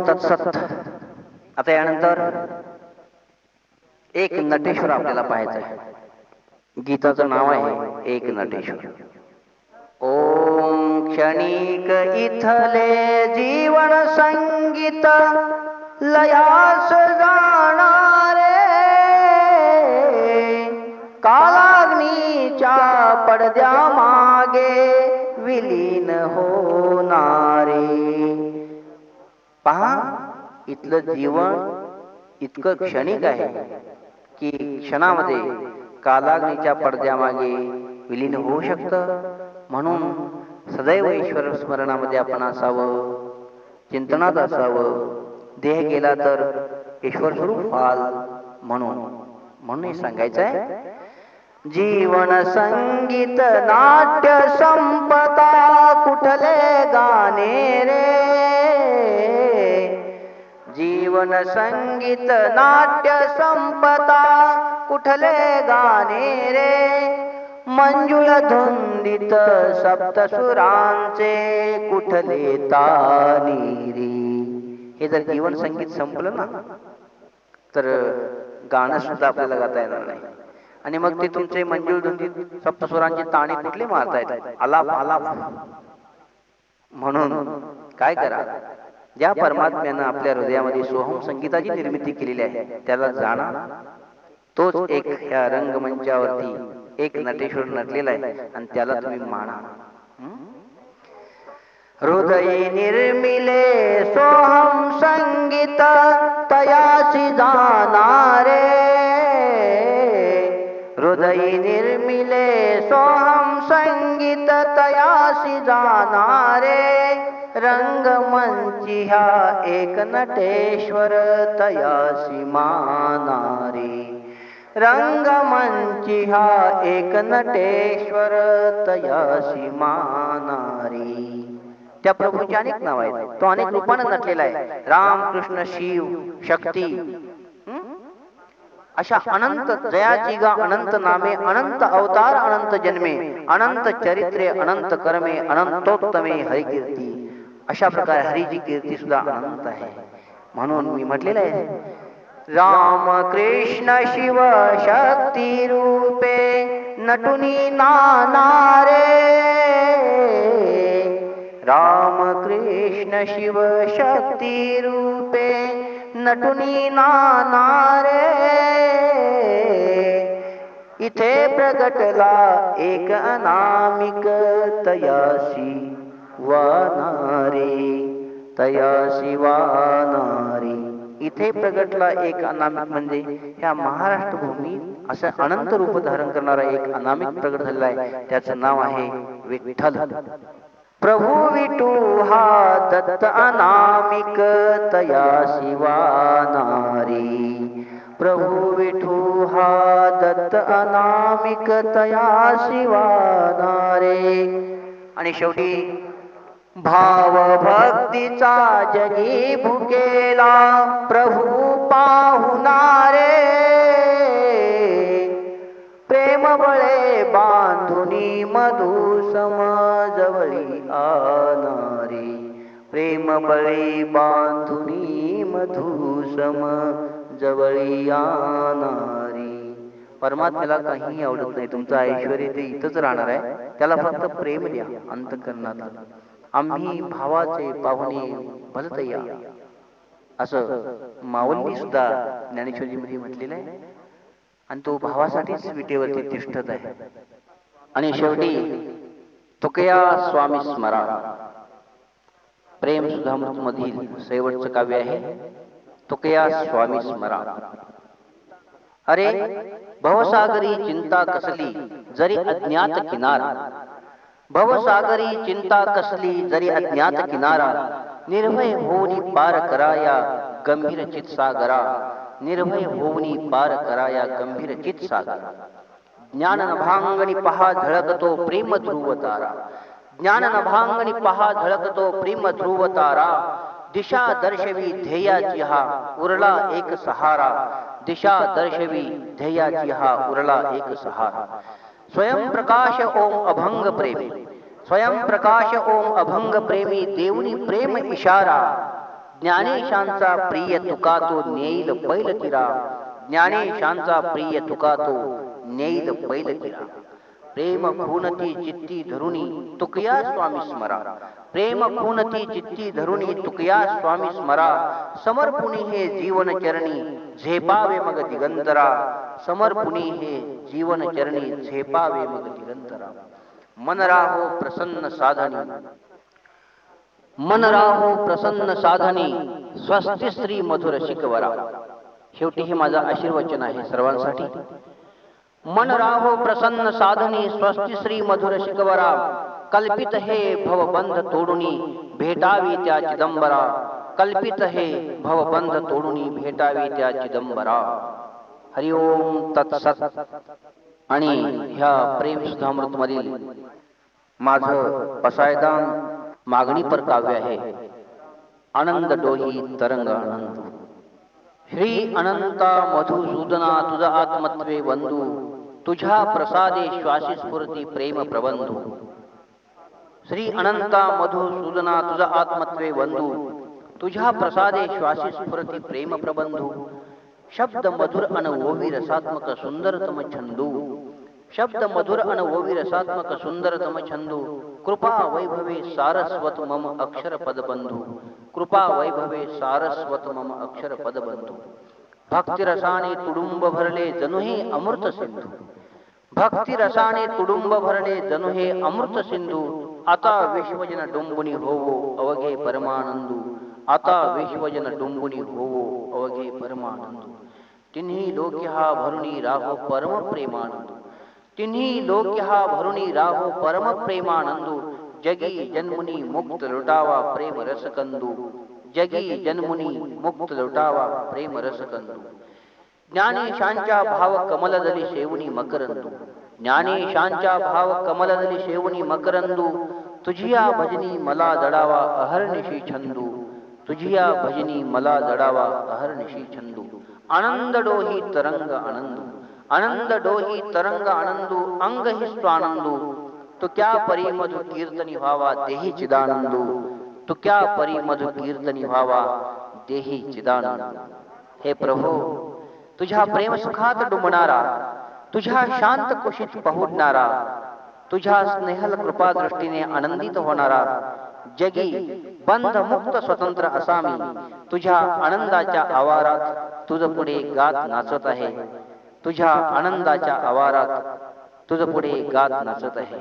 ओम तत्सत. आता यानंतर एक नटेश्वर आपल्याला पाहायचं आहे. गीताचं नाव आहे एक नटेश्वर. ओम क्षणिक इथले जीवन संगीत लयास जाणारे, कालाग्नीच्या पडद्या मागे विलीन होणारे. पहा, इथलं जीवन इतकं क्षणिक आहे की क्षणामध्ये कालाग्नीच्या पडद्यामागे विलीन होऊ शकतं. म्हणून सदैव ईश्वर स्मरणामध्ये आपण असावं, चिंतनात असावं. देह गेला तर ईश्वर स्वरूप व्हाल म्हणून हे सांगायचं आहे. जीवन संगीत नाट्य संपता कुठले गाणे रे, जीवन संगीत नाट्य संपता कुठले गाणे रे, मंजुळ धुंदित सप्तसुरांचे कुठले तानी रे. हे जर जीवन संगीत संपलं ना तर गाणं सुद्धा आपल्याला गाता येणार नाही. आणि मग ते तुमचे मंजुळ धुंदित सप्तसुरांचे ताणी कुठले मारता येतात, आलाप आलाप. म्हणून काय करा, ज्या परमात्म्यानं आपल्या हृदयामध्ये सोहम संगीताची निर्मिती केलेली आहे त्याला जाणा. तोच एक ह्या रंगमंचावरती एक नटेश्वर नटलेला आहे आणि त्याला तुम्ही माना. हृदय निर्मिले सोहम संगीत तयासी जाणारे, हृदय निर्मिले सोहम संगीत तयासी जाणारे, रंगमंची ह्या एक नटेश्वर तयासी मानारे, रंगमंची ह्या एक नटेश्वर तयासी मानारे. त्या प्रभूची अनेक नाव आहेत, तो अनेक रूपाने नटलेला आहे. राम, कृष्ण, शिव, शक्ती, अशा अनंत जयाची गा अनंत नामे, अनंत अवतार, अनंत जन्मे, अनंत चरित्रे, अनंत कर्मे, अनंतोत्तमे हरिकीर्ती. अशा प्रकारे हरीची कीर्ती सुद्धा अनंत आहे. म्हणून मी म्हटलेलं आहे, राम कृष्ण शिव शक्ती रूपे नटुनी नानारे, राम कृष्ण शिव शक्ती रूपे नटुनी नानारे, इथे प्रगटला एक अनामिक तयासी वानारे, तयासी वानारे. इथे प्रगटला एक अनामिक म्हणजे ह्या महाराष्ट्र भूमीत असं अनंत रूप धारण करणारा एक अनामिक प्रगट झालेला आहे. त्याचं नाव आहे विठ्ठल. प्रभू विठू हा दत्त अनामिक तयासी वानारे, प्रभू विठू हा दत्त अनामिक तयासी वानारे. आणि शेवटी भाव भक्तीचा जगी भुकेला प्रभू पाहुणारे, प्रेम बळे बांधुनी मधु समजवळी आनारे, प्रेम बळे बांधुनी मधु समजवळी आनारे. परमात्म्याला काहीही आवडत नाही, तुमचं ऐश्वर्य ते इथंच राहणार आहे. त्याला फक्त प्रेम द्या अंतःकरणात. आम्ही भावाचे पाहुणे भलतया, असं माऊलींनी सुद्धा ज्ञानेश्वरीमध्ये म्हटलेलं आहे. आणि तो भावासाठीच विटेवरती तिष्ठत आहे. आणि शेवटी तुकया स्वामी स्मरा, प्रेम सुधामृत मधील शेवटचं काव्य आहे, तुकया स्वामी स्मरा. अरे भवसागरी चिंता कसली जरी अज्ञात किनारा, भवसागरी चिंता कसली जरी अज्ञात किनारा, निर्भय होऊनी पार कराया गंभीर चित सागरा, निर्भय होऊनी पार कराया गंभीर चित सागरा. ज्ञान नभांगणी पहा झळकतो प्रेम ध्रुव तारा, ज्ञान नभांगणी पहा झळकतो प्रेम ध्रुव तारा. दिशा दर्शवी ध्येयाची हा उरला एक सहारा, दिशा दर्शवी ध्येयाची हा उरला एक सहारा. स्वयं प्रकाश ओम अभंग प्रेमी, स्वयं प्रकाश ओम अभंग प्रेमी देऊनी प्रेम इशारा. ज्ञानेशांचा प्रिय तुका तो नेईल बैल किरा, ज्ञानेशांचा प्रिय तुका तो नेईल बैल किरा. प्रेम खूनती चित्ती धरुणी तुकया स्वामी स्मरा, प्रेम खूनती चित्ती धरुणी तुकया स्वामी स्मरा. समर्पुणी हे जीवन चरणी झेपावे मग दिगंतरा, समर्पुणी हे जीवन चरणी झेपावे मग दिगंतरा. मन राहो प्रसन्न साधनी, मन राहो प्रसन्न साधनी, स्वस्ति श्री मधुर शिकवरा. शेवटी हे माझं आशीर्वचन आहे सर्वांसाठी. मन राहो प्रसन्न साधनी, स्वस्ति श्री मधुर शिकवरा. कल्पित हे भवबंध तोडुनी भेटावी त्या चिदंबरा, कल्पित हे भवबंध तोडुनी भेटावी त्या चिदंबरा. हरिओम तत्सत. आणि ह्या प्रेम सुधामृत मधील माझं पसायदान मागणी पर काव्य आहे. आनंद डोही तरंग आनंद. श्री अनंता मधुसूदना तुझ आत्मत्वे बंधू, तुझ्या प्रसादे श्वासी स्फूर्ती प्रेम प्रबंधू. श्री अनंता मधुसूदना तुझ आत्मत्वे बंधू, तुझ्या प्रसादे श्वासी स्फूर्ती प्रेम प्रबंधू. शब्द मधुर अन ओवी रसात्मक सुंदरतम छंदू, शब्द मधुर अन ओवी रसात्मक सुंदरतम छंदू. कृपा वैभवे सारस्वत मम अक्षर पद बंधू, कृपा वैभवे सारस्वत मम अक्षर पद बंधू. भक्ती रसाने तुडुंब भरले जणू हे अमृत सिंधू, भक्ती रसाने तुडुंब भरले जणू हे अमृत सिंधू. आता विश्वजन डुंबुनी होवो अवघे परमानंदू, आता विश्वजन डुंबुनी होवो अवघे परमानंदू. तिन्ही लोक हा भरुणी राहो परम प्रेमानंदू, तिन्ही लोक हा भरुणी राहो परम प्रेमानंदू. जगी जन्मुनी मुक्त लुटावा प्रेम रसकंदू, जगी जन्मुनी मुक्त लुटावा प्रेम रसकंदू. ज्ञानेशांच्या भाव कमलदली शेवणी मकरंदू, ज्ञानेशांच्या भाव कमलदली शेवणी मकरंदू. तुझिया भजनी मला जडावा अहर्निशी छंदू, तुझिया भजनी मला जडावा अहर्निशी छंदू. आनंद डोही तरंग आनंदू, आनंद डोही तरंग आनंदू. अंग हि स्वानंदू, तू क्या परी मधु कीर्तनी व्हावा देही चिदानंदू, तू क्या परी मधु कीर्तनी व्हावा देही चिदानंद. हे प्रभू, तुझ्या प्रेम सुखात डुंबणारा, तुझ्या शांत कुशीत पहुडणारा, तुझ्या स्नेहल कृपा दृष्टीने आनंदित होणारा. जगी बंध मुक्त स्वतंत्र असा मी तुझ्या आनंदाच्या आवारात तुझ पुढे गात नाचत आहे, तुझ्या आनंदाच्या आवारात तुझ पुढे गात नाचत आहे.